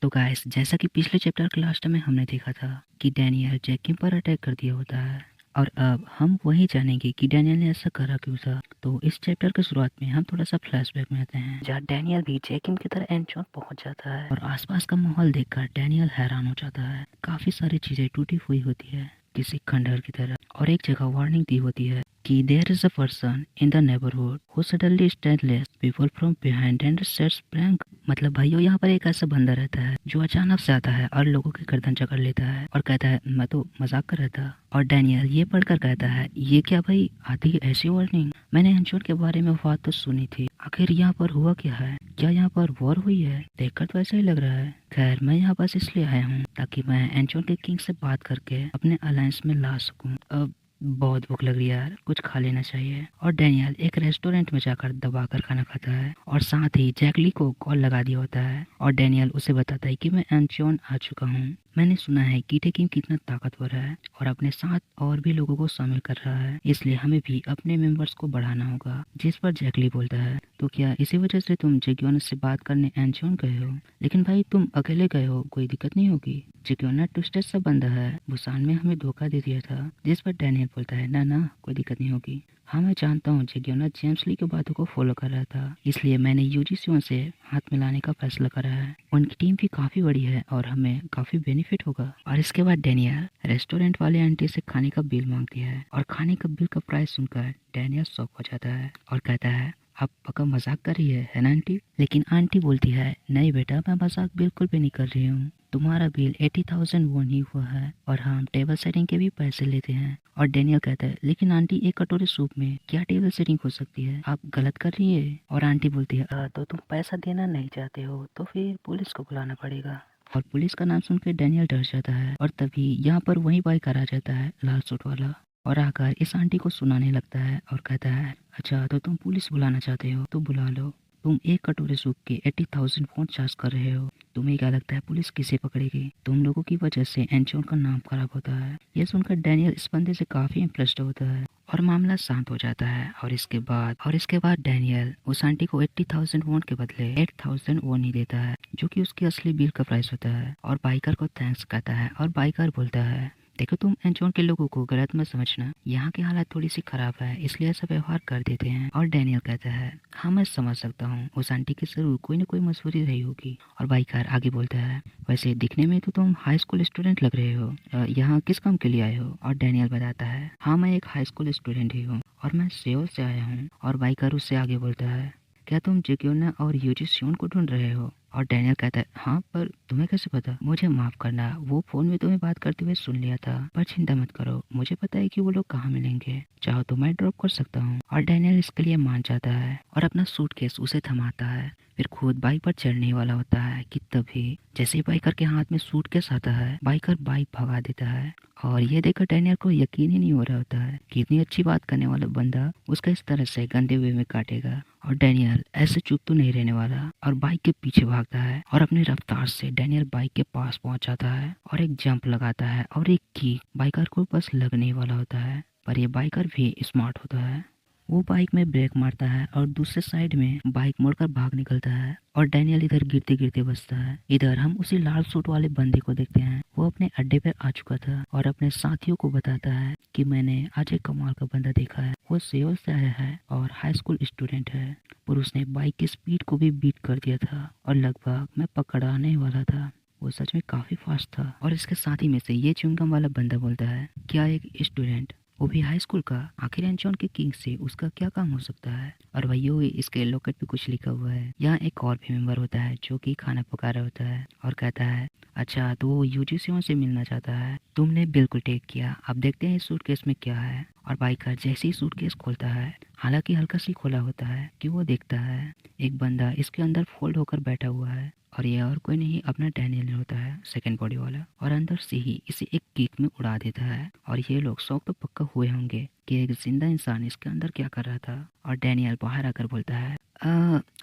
तो गाइस, जैसा कि पिछले चैप्टर के लास्ट में हमने देखा था कि डैनियल जैकिम पर अटैक कर दिया होता है और अब हम वही जानेंगे कि डैनियल ने ऐसा करा क्यों था। तो इस चैप्टर की शुरुआत में हम थोड़ा सा फ्लैशबैक में आते हैं जहाँ डैनियल भी जैकिम की तरह एंचोन पहुंच जाता है और आसपास का माहौल देखकर डैनियल हैरान हो जाता है। काफी सारी चीजें टूटी हुई होती है किसी खंडहर की तरह, और एक जगह वार्निंग दी होती है कि there is a person in the neighbourhood who suddenly startles people from behind and sets prank. मतलब भाइयों, यहाँ पर एक ऐसा बंदा रहता है जो अचानक से आता है और लोगों की गर्दन जकड़ लेता है और कहता है मैं तो मजाक कर रहा था। और डैनियल ये पढ़कर कहता है ये क्या भाई, आती है ऐसी वार्निंग? मैंने एंचोर के बारे में बात तो सुनी थी, आखिर यहाँ पर हुआ क्या है? क्या यहाँ पर वॉर हुई है? देखकर तो ऐसा ही लग रहा है। खैर, मैं यहाँ बस इसलिए आया हूँ ताकि मैं एंचोर के किंग से बात करके अपने अलायंस में ला सकूँ। अब बहुत भूख लग रही है यार, कुछ खा लेना चाहिए। और डैनियल एक रेस्टोरेंट में जाकर दबाकर खाना खाता है और साथ ही जैकली को कॉल लगा दिया होता है और डैनियल उसे बताता है कि मैं एंचोन आ चुका हूँ। मैंने सुना है कि टेकिम कितना ताकतवर है और अपने साथ और भी लोगों को शामिल कर रहा है, इसलिए हमें भी अपने मेंबर्स को बढ़ाना होगा। जिस पर जैकली बोलता है तो क्या इसी वजह से तुम जेगियोन से बात करने एंचोन गए हो? लेकिन भाई तुम अकेले गए हो, कोई दिक्कत नहीं होगी। जेगियोन ट्विस्टेड सा बंदा है, बुसान में हमें धोखा दे दिया था। जिस पर डैनियल बोलता है ना ना, कोई दिक्कत नहीं होगी। हाँ मैं जानता हूँ जेगियोन जेम्स ली की बातों को फॉलो कर रहा था, इसलिए मैंने यूजीसी से हाथ मिलाने का फैसला करा है। उनकी टीम भी काफी बड़ी है और हमें काफी बेनिफिट होगा। और इसके बाद डैनियल रेस्टोरेंट वाले आंटी से खाने का बिल मांगती है और खाने का बिल का प्राइस सुनकर डैनियल शॉक हो जाता है और कहता है आप पक्का मजाक कर रही है ना आंटी? लेकिन आंटी बोलती है नहीं बेटा, मैं मजाक बिल्कुल भी नहीं कर रही हूँ। तुम्हारा बिल 80,000 वॉन ही हुआ है और हम टेबल सेटिंग के भी पैसे लेते हैं। और डैनियल कहता है लेकिन आंटी, एक कटोरे सूप में क्या टेबल सेटिंग हो सकती है? आप गलत कर रही है। और आंटी बोलती है तो तुम पैसा देना नहीं चाहते हो तो फिर पुलिस को बुलाना पड़ेगा। और पुलिस का नाम सुनकर डैनियल डर जाता है और तभी यहाँ पर वही बाइक आ जाता है, लाल सूट वाला, और आकर इस आंटी को सुनाने लगता है और कहता है अच्छा तो तुम पुलिस बुलाना चाहते हो तो बुला लो। तुम एक कटोरे सूप के 80,000 फोन चार्ज कर रहे हो, तुम्हें क्या लगता है पुलिस किसे पकड़ेगी? तुम लोगों की वजह से एंचोन का नाम खराब होता है। यह सुनकर डैनियल इस बंदे से काफी इम्प्रेस्ड होता है और मामला शांत हो जाता है। और इसके बाद डैनियल उस आंटी को 80,000 वॉन के बदले 8,000 वॉन ही देता है, जो कि उसकी असली बिल का प्राइस होता है, और बाइकर को थैंक्स कहता है। और बाइकर बोलता है देखो तुम एंचोन के लोगों को गलत मत समझना, यहाँ की हालत थोड़ी सी खराब है इसलिए ऐसा व्यवहार कर देते हैं। और डैनियल कहता है हाँ मैं समझ सकता हूँ, उस आंटी की जरूर कोई ना कोई मजबूरी रही होगी। और बाइकर आगे बोलता है वैसे दिखने में तो तुम हाई स्कूल स्टूडेंट लग रहे हो, यहाँ किस काम के लिए आए हो? और डैनियल बताता है हाँ मैं एक हाई स्कूल स्टूडेंट ही हूँ और मैं सेओल से आया हूँ। और बाइकर उससे आगे बोलता है क्या तुम जेक्योना और यूजिसियोन को ढूंढ रहे हो? और डैनियल कहता है हाँ, पर तुम्हें कैसे पता? मुझे माफ करना, वो फोन में तुम्हें बात करते हुए सुन लिया था, पर चिंता मत करो, मुझे पता है कि वो लोग कहाँ मिलेंगे, चाहो तो मैं ड्रॉप कर सकता हूँ। और डैनियल इसके लिए मान जाता है और अपना सूटकेस उसे थमाता है, फिर खुद बाइक पर चढ़ने वाला होता है कि तभी जैसे ही बाइकर के हाथ में सूटकेस आता है, बाइकर बाइक भगा देता है। और ये देखकर डैनियल को यकीन ही नहीं हो रहा होता है कि इतनी अच्छी बात करने वाला बंदा उसका इस तरह से गंदे वे में काटेगा। और डैनियल ऐसे चुप तो नहीं रहने वाला और बाइक के पीछे भागता है और अपनी रफ्तार से डैनियल बाइक के पास पहुंच जाता है और एक जंप लगाता है और एक की बाइकर को बस लगने ही वाला होता है। पर ये बाइकर भी स्मार्ट होता है, वो बाइक में ब्रेक मारता है और दूसरे साइड में बाइक मोड़कर भाग निकलता है। और डैनियल इधर गिरते गिरते बचता है। इधर हम उसी लाल सूट वाले बंदे को देखते हैं, वो अपने अड्डे पे आ चुका था और अपने साथियों को बताता है कि मैंने आज एक कमाल का बंदा देखा है, वो सेओल से आया है और हाई स्कूल स्टूडेंट है, पर उसने बाइक की स्पीड को भी बीट कर दिया था और लगभग मैं पकड़ाने वाला था। वो सच में काफी फास्ट था। और इसके साथी में से ये च्युइंगम वाला बंदा बोलता है क्या एक स्टूडेंट, वो भी हाई स्कूल का, आखिर एंचोन के किंग से उसका क्या काम हो सकता है? और वही इसके लॉकेट पे कुछ लिखा हुआ है। यहाँ एक और भी मेंबर होता है जो कि खाना पका रहा होता है और कहता है अच्छा तो वो यूजीसी से मिलना चाहता है, तुमने बिल्कुल टेक किया, अब देखते हैं इस सूटकेस में क्या है। और बाइकर जैसे ही सूटकेस खोलता है, हालांकि हल्का सी खोला होता है, कि वो देखता है एक बंदा इसके अंदर फोल्ड होकर बैठा हुआ है और ये और कोई नहीं अपना डैनियल होता है, सेकंड बॉडी वाला, और अंदर से ही इसे एक किक में उड़ा देता है। और ये लोग शौक तो पक्का हुए होंगे कि एक जिंदा इंसान इसके अंदर क्या कर रहा था। और डैनियल बाहर आकर बोलता है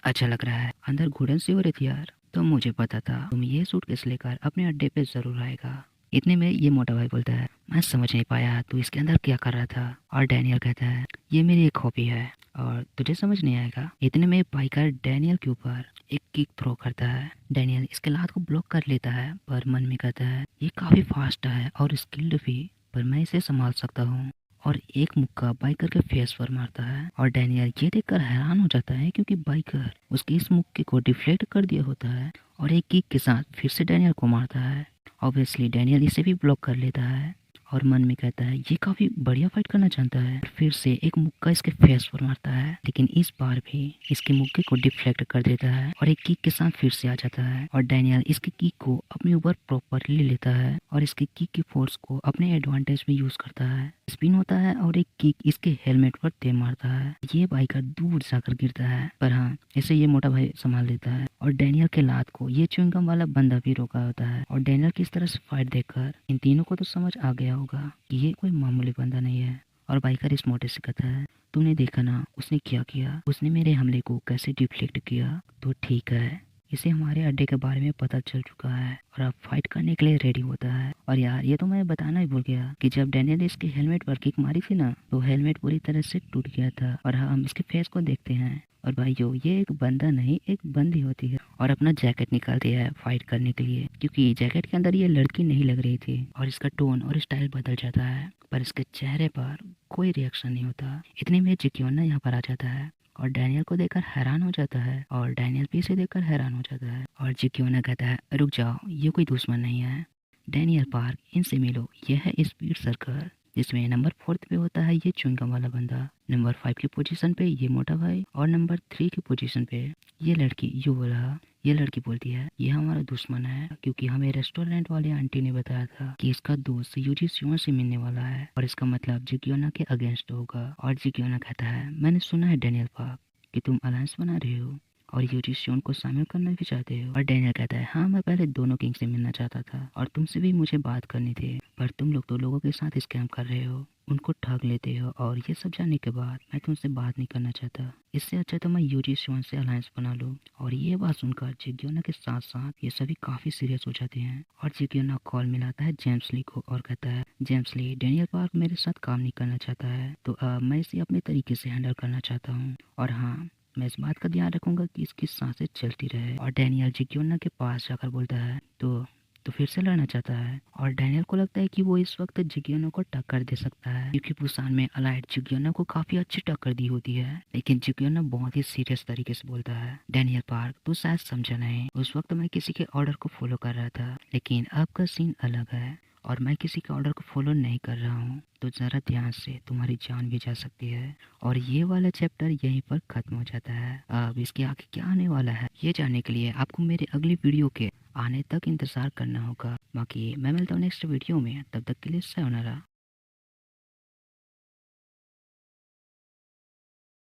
अच्छा लग रहा है, अंदर घुड़न सी हो रही थी यार, तो मुझे पता था तुम ये सूटकेस लेकर अपने अड्डे पे जरूर आएगा। इतने में ये मोटा भाई बोलता है मैं समझ नहीं पाया तू इसके अंदर क्या कर रहा था। और डैनियल कहता है ये मेरी एक हॉबी है और तुझे समझ नहीं आएगा। इतने में बाइकर डैनियल के ऊपर एक किक थ्रो करता है। डैनियल इसके लात को ब्लॉक कर लेता है पर मन में कहता है ये काफी फास्ट है और स्किल्ड भी, पर मैं इसे संभाल सकता हूँ। और एक मुक्का बाइकर के फेस पर मारता है और डैनियल ये देखकर हैरान हो जाता है क्योंकि बाइकर उसके इस मुक्के को डिफ्लेक्ट कर दिया होता है और एक किक के साथ फिर से डैनियल को मारता है। ऑब्वियसली डैनियल इसे भी ब्लॉक कर लेता है और मन में कहता है ये काफी बढ़िया फाइट करना जानता है। फिर से एक मुक्का इसके फेस पर मारता है लेकिन इस बार भी इसके मुक्के को डिफ्लेक्ट कर देता है और एक किक के साथ फिर से आ जाता है और डैनियल इसके किक को अपने ऊपर प्रॉपरली लेता है और इसके किक की फोर्स को अपने एडवांटेज में यूज करता है। स्पिन होता है और एक किक इसके हेलमेट पर दे मारता है। ये बाइकर दूर जाकर गिरता है पर हाँ इसे ये मोटा भाई संभाल लेता है और डैनियल के लात को ये च्युइंगम वाला बंदा भी रोका होता है। और डैनियल की इस तरह से फाइट देखकर इन तीनों को तो समझ आ गया होगा कि ये कोई मामूली बंदा नहीं है। और बाइकर इस मोटे से कहता है तूने देखा ना उसने क्या किया, उसने मेरे हमले को कैसे डिफ्लेक्ट किया। तो ठीक है, इसे हमारे अड्डे के बारे में पता चल चुका है और अब फाइट करने के लिए रेडी होता है। और यार ये तो मैं बताना ही भूल गया कि जब डैनियल ने इसके हेलमेट पर किक मारी थी ना तो हेलमेट पूरी तरह से टूट गया था। और हम इसके फेस को देखते हैं और भाइयों ये एक बंदा नहीं एक बंदी होती है और अपना जैकेट निकाल दिया है फाइट करने के लिए क्योंकि जैकेट के अंदर ये लड़की नहीं लग रही थी। और इसका टोन और स्टाइल बदल जाता है पर इसके चेहरे पर कोई रिएक्शन नहीं होता। इतने में जिक्योना यहाँ पर आ जाता है और डैनियल को देखकर हैरान हो जाता है और डैनियल भी इसे देखकर हैरान हो जाता है। और जिक्योना कहता है रुक जाओ ये कोई दुश्मन नहीं है। डैनियल पार्क इनसे मिलो, यह है स्पीड सर्कल जिसमें नंबर 4 पे होता है ये च्युइंगम वाला बंदा, नंबर 5 की पोजीशन पे ये मोटा भाई और नंबर 3 की पोजीशन पे ये लड़की। यू बोला ये लड़की बोलती है ये हमारा दुश्मन है क्योंकि हमें रेस्टोरेंट वाले आंटी ने बताया था कि इसका दोस्त यूजी सियोन से मिलने वाला है और इसका मतलब जिक्योना के अगेंस्ट होगा। और जिक्योना कहता है मैंने सुना है डैनियल पार्क कि तुम अलायंस बना रहे हो और यूजी सियोन को शामिल करना भी चाहते हो। और डैनियल कहता है हाँ मैं पहले दोनों किंग से मिलना चाहता था और तुमसे भी मुझे बात करनी थी पर तुम लोग तो लोगों के साथ स्कैम कर रहे हो, उनको ठग लेते हो और ये सब जानने के बाद मैं तुमसे बात नहीं करना चाहता। इससे अच्छा तो मैं यूजी सियोन से अलायंस बना लूं। और ये बात सुनकर जिक्योना के साथ साथ ये सभी काफी सीरियस हो जाते हैं और जिक्योना कॉल मिलाता है जेम्स ली को और कहता है जेम्स ली डैनियल पार्क मेरे साथ काम नहीं करना चाहता है तो अब मैं इसे अपने तरीके से हैंडल करना चाहता हूँ और हाँ मैं इस बात का ध्यान रखूंगा कि इसकी सांसें चलती रहे। और डैनियल जिक्योना के पास जाकर बोलता है तो फिर से लड़ना चाहता है और डैनियल को लगता है कि वो इस वक्त जिक्योना को टक्कर दे सकता है क्योंकि बुसान में अलाइड जिक्योना को काफी अच्छी टक्कर दी होती है। लेकिन जिक्योना बहुत ही सीरियस तरीके से बोलता है डैनियल पार्क तू शायद समझा नहीं, उस वक्त मैं किसी के ऑर्डर को फॉलो कर रहा था लेकिन अब का सीन अलग है और मैं किसी के ऑर्डर को फॉलो नहीं कर रहा हूँ तो ज़रा ध्यान से, तुम्हारी जान भी जा सकती है। और ये वाला चैप्टर यहीं पर ख़त्म हो जाता है। अब इसके आगे क्या आने वाला है ये जानने के लिए आपको मेरे अगली वीडियो के आने तक इंतज़ार करना होगा। बाकी मैं मिलता हूँ नेक्स्ट वीडियो में, तब तक के लिए सायोनारा।